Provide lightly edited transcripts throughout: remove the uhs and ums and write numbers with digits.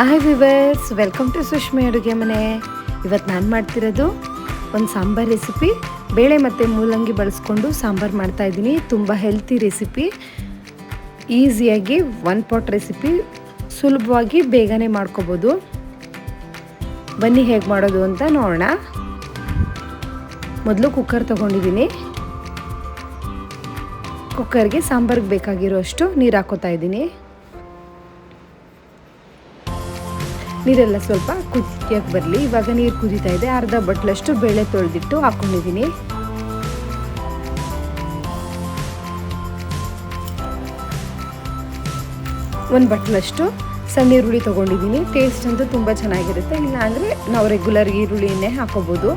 Hi viewers, welcome to ಸುಷ್ಮಿ ಅಡುಗೆ ಮನೆ. ಇವತ್ತು ನಾನು ಮಾಡ್ತಿರೋದು ಒಂದು ಸಾಂಬಾರ್ ರೆಸಿಪಿ. ಬೇಳೆ ಮತ್ತು ಮೂಲಂಗಿ ಬಳಸ್ಕೊಂಡು ಸಾಂಬಾರು ಮಾಡ್ತಾಯಿದ್ದೀನಿ. ತುಂಬ ಹೆಲ್ತಿ ರೆಸಿಪಿ, ಈಸಿಯಾಗಿ ಒನ್ ಪಾಟ್ ರೆಸಿಪಿ, ಸುಲಭವಾಗಿ ಬೇಗನೆ ಮಾಡ್ಕೋಬೋದು. ಬನ್ನಿ ಹೇಗೆ ಮಾಡೋದು ಅಂತ ನೋಡೋಣ. ಮೊದಲು ಕುಕ್ಕರ್ ತೊಗೊಂಡಿದ್ದೀನಿ. ಕುಕ್ಕರ್ಗೆ ಸಾಂಬಾರಿಗೆ ಬೇಕಾಗಿರೋ ಅಷ್ಟು ನೀರು ಹಾಕೋತಾ ಇದ್ದೀನಿ. ನೀರೆಲ್ಲ ಸ್ವಲ್ಪ ಕುದಿಯಕ್ಕೆ ಬರಲಿ. ಇವಾಗ ನೀರು ಕುದೀತಾ ಇದೆ. ಅರ್ಧ ಬಟ್ಲಷ್ಟು ಬೇಳೆ ತೊಳೆದಿಟ್ಟು ಹಾಕ್ಕೊಂಡಿದ್ದೀನಿ. ಒಂದು ಬಟ್ಲಷ್ಟು ಸಣ್ಣ ಈರುಳ್ಳಿ ತೊಗೊಂಡಿದ್ದೀನಿ. ಟೇಸ್ಟ್ ಅಂತೂ ತುಂಬ ಚೆನ್ನಾಗಿರುತ್ತೆ. ಇಲ್ಲಾಂದರೆ ನಾವು ರೆಗ್ಯುಲರ್ ಈರುಳ್ಳಿನೇ ಹಾಕೋಬೋದು.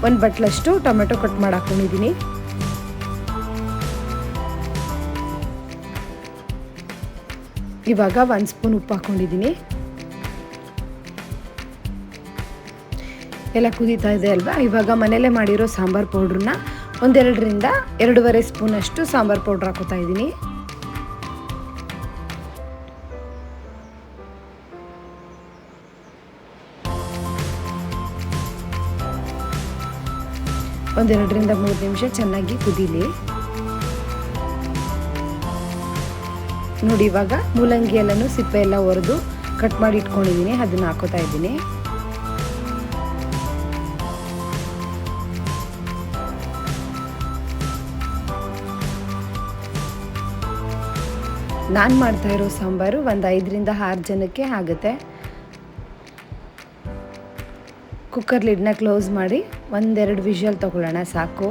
ಒಂದು ಬಟ್ಲಷ್ಟು ಟೊಮೆಟೊ ಕಟ್ ಮಾಡಿ ಹಾಕ್ಕೊಂಡಿದ್ದೀನಿ. ಇವಾಗ 1 ಸ್ಪೂನ್ ಉಪ್ಪು ಹಾಕ್ಕೊಂಡಿದ್ದೀನಿ. ಎಲ್ಲ ಕುದೀತಾ ಇದೆ ಅಲ್ವಾ. ಇವಾಗ ಮನೇಲೆ ಮಾಡಿರೋ ಸಾಂಬಾರು ಪೌಡ್ರನ್ನ 1-2ರಿಂದ 2.5 ಸ್ಪೂನಷ್ಟು ಸಾಂಬಾರು ಪೌಡ್ರ್ ಹಾಕೋತಾ ಇದ್ದೀನಿ. ಒಂದು 2ರಿಂದ 3 ನಿಮಿಷ ಚೆನ್ನಾಗಿ ಕುದೀಲಿ. ನೋಡಿ, ಇವಾಗ ಮೂಲಂಗಿ ಎಲ್ಲನೂ ಸಿಪ್ಪೆ ಎಲ್ಲ ಒರೆದು ಕಟ್ ಮಾಡಿ ಇಟ್ಕೊಂಡಿದ್ದೀನಿ. ಅದನ್ನು ಹಾಕೋತಾ ಇದ್ದೀನಿ. ನಾನು ಮಾಡ್ತಾ ಇರೋ ಸಾಂಬಾರು ಒಂದು 5ರಿಂದ 6 ಜನಕ್ಕೆ ಆಗುತ್ತೆ. ಕುಕ್ಕರ್ ಲಿಡ್ನ ಕ್ಲೋಸ್ ಮಾಡಿ 1-2 ವಿಷಲ್ ತಗೊಳ್ಳೋಣ, ಸಾಕು.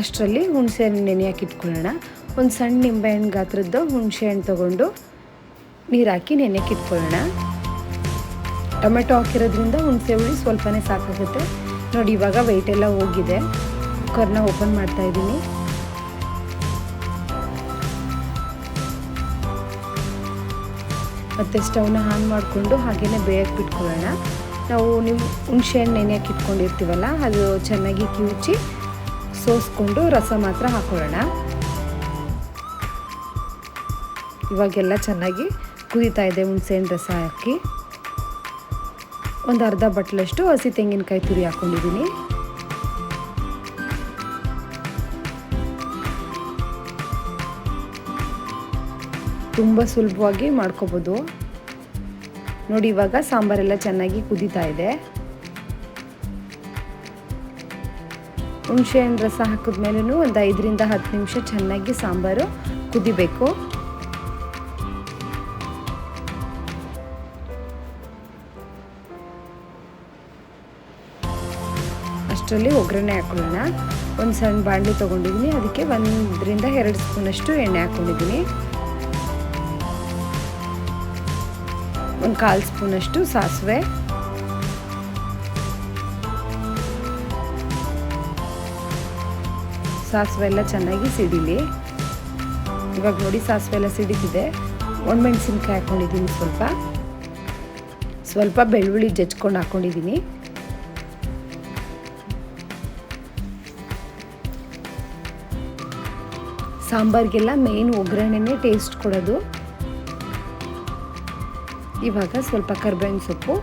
ಅಷ್ಟರಲ್ಲಿ ಹುಣಸೆ ಹಣ್ಣು ನೆನೆ ಹಾಕಿಟ್ಕೊಳ್ಳೋಣ. ಒಂದು ಸಣ್ಣ ನಿಂಬೆಹಣ್ಣು ಗಾತ್ರದ್ದು ಹುಣಸೆ ಹಣ್ಣು ತೊಗೊಂಡು ನೀರು ಹಾಕಿ ನೆನೆಯಕ್ಕೆ ಇಟ್ಕೊಳ್ಳೋಣ. ಟೊಮೆಟೊ ಹಾಕಿರೋದ್ರಿಂದ ಹುಣಸೆ ಹುಳಿ ಸ್ವಲ್ಪನೇ ಸಾಕಾಗುತ್ತೆ. ನೋಡಿ, ಇವಾಗ ವೆಯ್ಟ್ ಎಲ್ಲ ಹೋಗಿದೆ. ಕುಕ್ಕರ್ನ ಓಪನ್ ಮಾಡ್ತಾ ಇದ್ದೀನಿ. ಮತ್ತು ಸ್ಟವ್ನ ಆನ್ ಮಾಡಿಕೊಂಡು ಹಾಗೇ ಬೇಯಕ್ಕೆ ಬಿಟ್ಕೊಳ್ಳೋಣ. ನಾವು ಹುಣಸೆ ಹಣ್ಣು ನೆನೆಯಕ್ಕೆ ಇಟ್ಕೊಂಡಿರ್ತೀವಲ್ಲ, ಅದು ಚೆನ್ನಾಗಿ ಕಿವುಚಿ ಸೋಸ್ಕೊಂಡು ರಸ ಮಾತ್ರ ಹಾಕೊಳ್ಳೋಣ. ಇವಾಗೆಲ್ಲ ಚೆನ್ನಾಗಿ ಕುದೀತಾ ಇದೆ. ಹುಣಸೆ ಹಣ್ಣು ರಸ ಹಾಕಿ ಒಂದು ಅರ್ಧ ಬಟ್ಲಷ್ಟು ಹಸಿ ತೆಂಗಿನಕಾಯಿ ತುರಿ ಹಾಕ್ಕೊಂಡಿದ್ದೀನಿ. ತುಂಬ ಸುಲಭವಾಗಿ ಮಾಡ್ಕೋಬೋದು. ನೋಡಿ, ಇವಾಗ ಸಾಂಬಾರೆಲ್ಲ ಚೆನ್ನಾಗಿ ಕುದೀತಾ ಇದೆ. ಹುಣಸೆ ಹಣ್ಣು ರಸ ಹಾಕಿದ್ಮೇಲೂ ಒಂದು 5ರಿಂದ 10 ನಿಮಿಷ ಚೆನ್ನಾಗಿ ಸಾಂಬಾರು ಕುದಿಬೇಕು. ಅಷ್ಟರಲ್ಲಿ ಒಗ್ಗರಣೆ ಹಾಕೊಳ್ಳೋಣ. ಒಂದು ಸಣ್ಣ ಬಾಣಲಿ ತೊಗೊಂಡಿದ್ದೀನಿ. ಅದಕ್ಕೆ 1-2 ಸ್ಪೂನಷ್ಟು ಎಣ್ಣೆ ಹಾಕ್ಕೊಂಡಿದ್ದೀನಿ. ಒಂದು 1/4 ಸ್ಪೂನಷ್ಟು ಸಾಸಿವೆ, ಸಾಸಿವೆ ಎಲ್ಲ ಚೆನ್ನಾಗಿ ಸಿಡಿಲಿ. ಇವಾಗ ನೋಡಿ, ಸಾಸಿವೆ ಎಲ್ಲ ಸಿಡಿತಿದೆ. ಒಣಮೆಣಸಿನ್ಕಾಯಿ ಹಾಕ್ಕೊಂಡಿದ್ದೀನಿ. ಸ್ವಲ್ಪ ಬೆಳ್ಳುಳ್ಳಿ ಜಜ್ಕೊಂಡು ಹಾಕ್ಕೊಂಡಿದ್ದೀನಿ. ಸಾಂಬಾರಿಗೆಲ್ಲ ಮೇನ್ ಒಗ್ಗರಣೆನೇ ಟೇಸ್ಟ್ ಕೊಡೋದು. ಇವಾಗ ಸ್ವಲ್ಪ ಕರಿಬೇವಿನ ಸೊಪ್ಪು,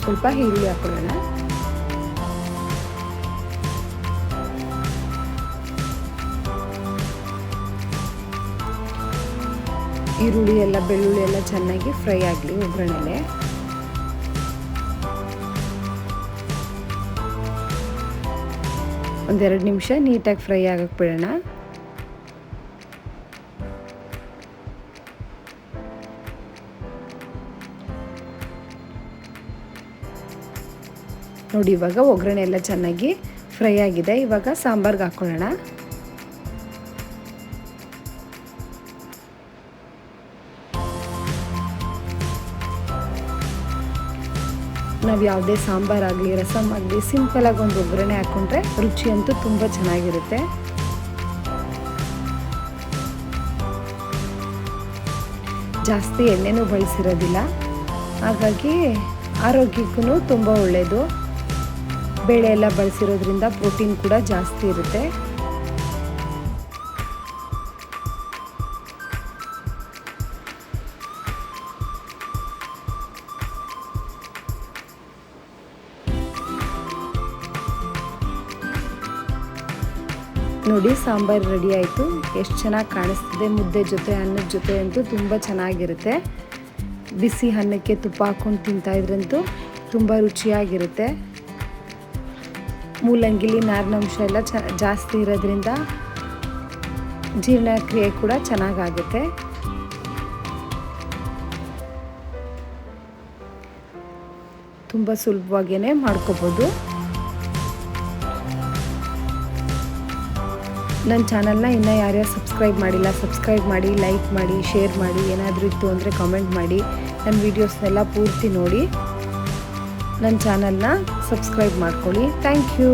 ಸ್ವಲ್ಪ ಈರುಳ್ಳಿ ಹಾಕೊಳ್ಳೋಣ. ಈರುಳ್ಳಿ ಎಲ್ಲ ಬೆಳ್ಳುಳ್ಳಿ ಎಲ್ಲ ಚೆನ್ನಾಗಿ ಫ್ರೈ ಆಗಲಿ ಒಗ್ಗರಣೆಲೆ. ಒಂದು 2 ನಿಮಿಷ ನೀಟಾಗಿ ಫ್ರೈ ಆಗಕ್ಕೆ ಬಿಡೋಣ. ನೋಡಿ, ಇವಾಗ ಒಗ್ಗರಣೆ ಎಲ್ಲ ಚೆನ್ನಾಗಿ ಫ್ರೈ ಆಗಿದೆ. ಇವಾಗ ಸಾಂಬಾರ್ಗೆ ಹಾಕ್ಕೊಳ್ಳೋಣ. ನಾವು ಯಾವುದೇ ಸಾಂಬಾರಾಗಲಿ ರಸಮ್ ಆಗಲಿ ಸಿಂಪಲಾಗಿ ಒಂದು ಒಗ್ಗರಣೆ ಹಾಕ್ಕೊಂಡ್ರೆ ರುಚಿ ಅಂತೂ ತುಂಬ ಚೆನ್ನಾಗಿರುತ್ತೆ. ಜಾಸ್ತಿ ಎಣ್ಣೆನೂ ಬಳಸಿರೋದಿಲ್ಲ. ಹಾಗಾಗಿ ಆರೋಗ್ಯಕ್ಕೂ ತುಂಬ ಒಳ್ಳೆಯದು. ಬೇಳೆ ಎಲ್ಲ ಬಳಸಿರೋದ್ರಿಂದ ಪ್ರೋಟೀನ್ ಕೂಡ ಜಾಸ್ತಿ ಇರುತ್ತೆ. ನೋಡಿ ಸಾಂಬಾರು ರೆಡಿ ಆಯಿತು. ಎಷ್ಟು ಚೆನ್ನಾಗಿ ಕಾಣಿಸ್ತಿದೆ. ಮುದ್ದೆ ಜೊತೆ ಅನ್ನದ ಜೊತೆ ಅಂತೂ ತುಂಬ ಚೆನ್ನಾಗಿರುತ್ತೆ. ಬಿಸಿ ಅನ್ನಕ್ಕೆ ತುಪ್ಪ ಹಾಕ್ಕೊಂಡು ತಿಂತಾಯಿದ್ರಂತೂ ತುಂಬ ರುಚಿಯಾಗಿರುತ್ತೆ. ಮೂಲಂಗಿಲಿ ನಾರಿನಂಶ ಎಲ್ಲ ಜಾಸ್ತಿ ಇರೋದ್ರಿಂದ ಜೀರ್ಣಕ್ರಿಯೆ ಕೂಡ ಚೆನ್ನಾಗಾಗುತ್ತೆ. ತುಂಬ ಸುಲಭವಾಗಿಯೇ ಮಾಡ್ಕೋಬೋದು. ನನ್ನ ಚಾನಲ್ನ ಇನ್ನೂ ಯಾರ್ಯಾರು ಸಬ್ಸ್ಕ್ರೈಬ್ ಮಾಡಿಲ್ಲ ಸಬ್ಸ್ಕ್ರೈಬ್ ಮಾಡಿ, ಲೈಕ್ ಮಾಡಿ, ಶೇರ್ ಮಾಡಿ. ಏನಾದರೂ ಇತ್ತು ಅಂದರೆ ಕಾಮೆಂಟ್ ಮಾಡಿ. ನನ್ನ ವೀಡಿಯೋಸ್ನೆಲ್ಲ ಪೂರ್ತಿ ನೋಡಿ ನನ್ನ ಚಾನಲ್ನ ಸಬ್ಸ್ಕ್ರೈಬ್ ಮಾಡ್ಕೊಳ್ಳಿ. Thank you.